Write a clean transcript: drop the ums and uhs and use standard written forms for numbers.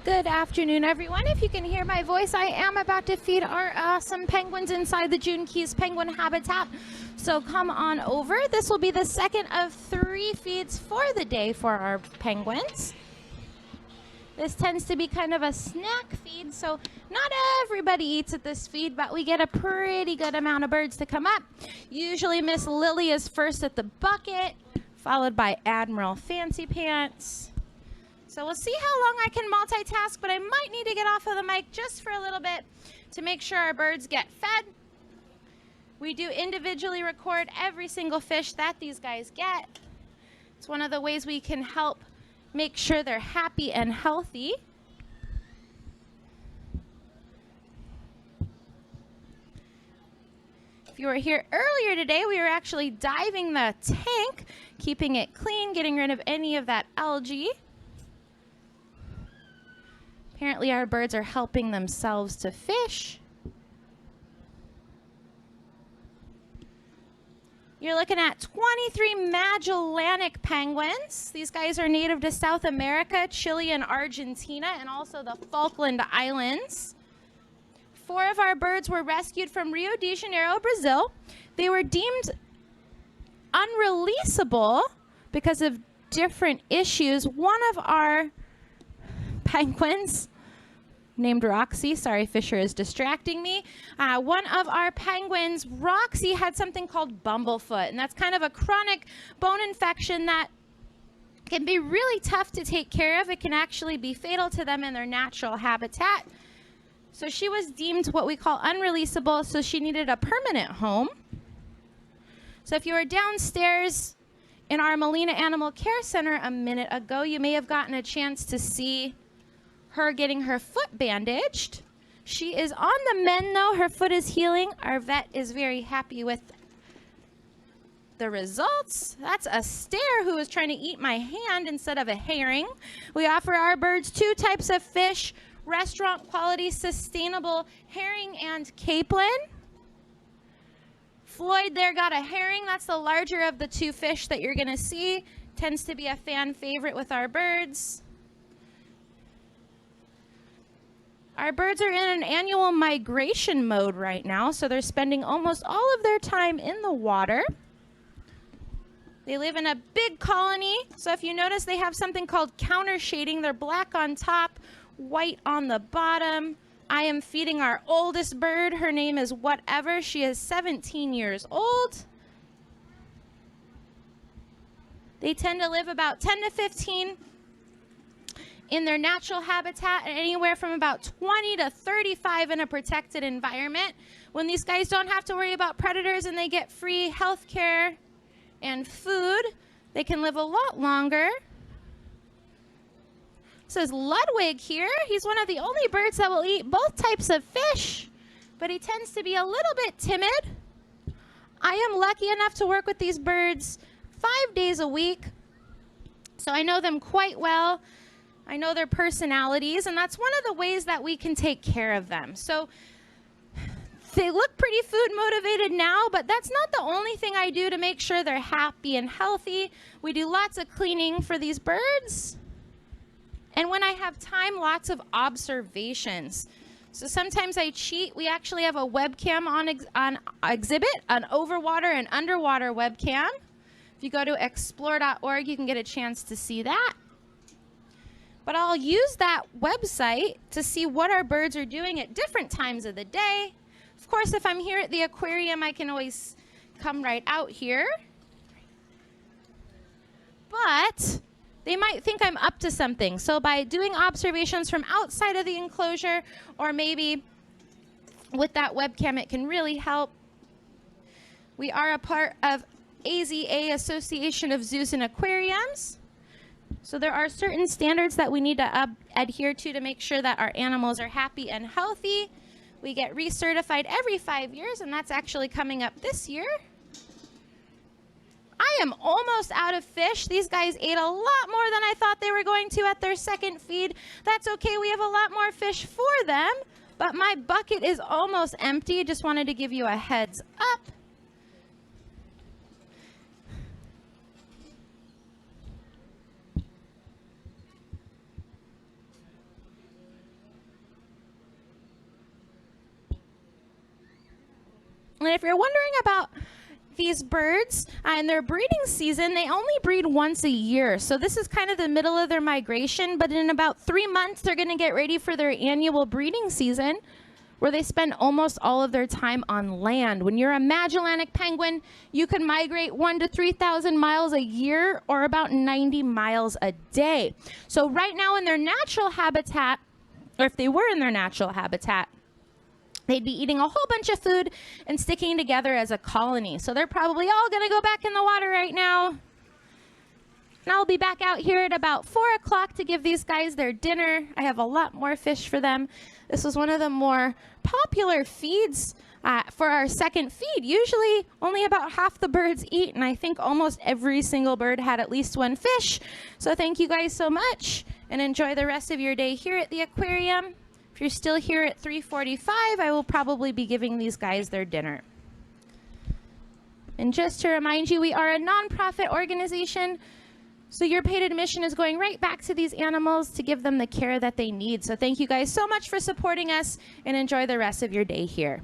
Good afternoon, everyone. If you can hear my voice, I am about to feed our awesome penguins inside the June Keys Penguin Habitat. So come on over. This will be the second of 3 feeds for the day for our penguins. This tends to be kind of a snack feed, so not everybody eats at this feed, but we get a pretty good amount of birds to come up. Usually Miss Lily is first at the bucket, followed by Admiral Fancy Pants. So we'll see how long I can multitask, but I might need to get off of the mic just for a little bit to make sure our birds get fed. We do individually record every single fish that these guys get. It's one of the ways we can help make sure they're happy and healthy. If you were here earlier today, we were actually diving the tank, keeping it clean, getting rid of any of that algae. Apparently our birds are helping themselves to fish. You're looking at 23 Magellanic penguins. These guys are native to South America, Chile, and Argentina, and also the Falkland Islands. 4 of our birds were rescued from Rio de Janeiro, Brazil. They were deemed unreleasable because of different issues. One of our penguins named Roxy, sorry, Fisher is distracting me. One of our penguins, Roxy, had something called bumblefoot, and that's kind of a chronic bone infection that can be really tough to take care of. It can actually be fatal to them in their natural habitat. So she was deemed what we call unreleasable, so she needed a permanent home. So if you were downstairs in our Molina Animal Care Center a minute ago, you may have gotten a chance to see her getting her foot bandaged. She is on the mend though. Her foot is healing. Our vet is very happy with the results. That's a stare who is trying to eat my hand instead of a herring. We offer our birds 2 types of fish, restaurant quality, sustainable herring and capelin. Floyd there got a herring. That's the larger of the 2 fish that you're gonna see. Tends to be a fan favorite with our birds. Our birds are in an annual migration mode right now, so they're spending almost all of their time in the water. They live in a big colony, so if you notice they have something called counter shading. They're black on top, white on the bottom. I am feeding our oldest bird. Her name is Whatever. She is 17 years old. They tend to live about 10 to 15 in their natural habitat, and anywhere from about 20 to 35 in a protected environment. When these guys don't have to worry about predators and they get free health care and food, they can live a lot longer. This is Ludwig here. He's one of the only birds that will eat both types of fish, but he tends to be a little bit timid. I am lucky enough to work with these birds 5 days a week, so I know them quite well. I know their personalities, and that's one of the ways that we can take care of them. So they look pretty food motivated now, but that's not the only thing I do to make sure they're happy and healthy. We do lots of cleaning for these birds. And when I have time, lots of observations. So sometimes I cheat. We actually have a webcam on exhibit, an overwater and underwater webcam. If you go to explore.org, you can get a chance to see that. But I'll use that website to see what our birds are doing at different times of the day. Of course, if I'm here at the aquarium, I can always come right out here. But they might think I'm up to something. So by doing observations from outside of the enclosure, or maybe with that webcam, it can really help. We are a part of AZA, Association of Zoos and Aquariums. So there are certain standards that we need to adhere to make sure that our animals are happy and healthy. We get recertified every 5 years, and that's actually coming up this year. I am almost out of fish. These guys ate a lot more than I thought they were going to at their second feed. That's okay. We have a lot more fish for them, but my bucket is almost empty. Just wanted to give you a heads up. And if you're wondering about these birds in their breeding season, they only breed once a year. So this is kind of the middle of their migration, but in about 3 months, they're going to get ready for their annual breeding season, where they spend almost all of their time on land. When you're a Magellanic penguin, you can migrate 1,000 to 3,000 miles a year, or about 90 miles a day. So right now in their natural habitat, or if they were in their natural habitat, they'd be eating a whole bunch of food and sticking together as a colony. So they're probably all gonna go back in the water right now. And I'll be back out here at about 4 o'clock to give these guys their dinner. I have a lot more fish for them. This was one of the more popular feeds for our second feed. Usually only about half the birds eat, and I think almost every single bird had at least one fish. So thank you guys so much, and enjoy the rest of your day here at the aquarium. If you're still here at 3:45, I will probably be giving these guys their dinner. And just to remind you, we are a nonprofit organization, so your paid admission is going right back to these animals to give them the care that they need. So thank you guys so much for supporting us, and enjoy the rest of your day here.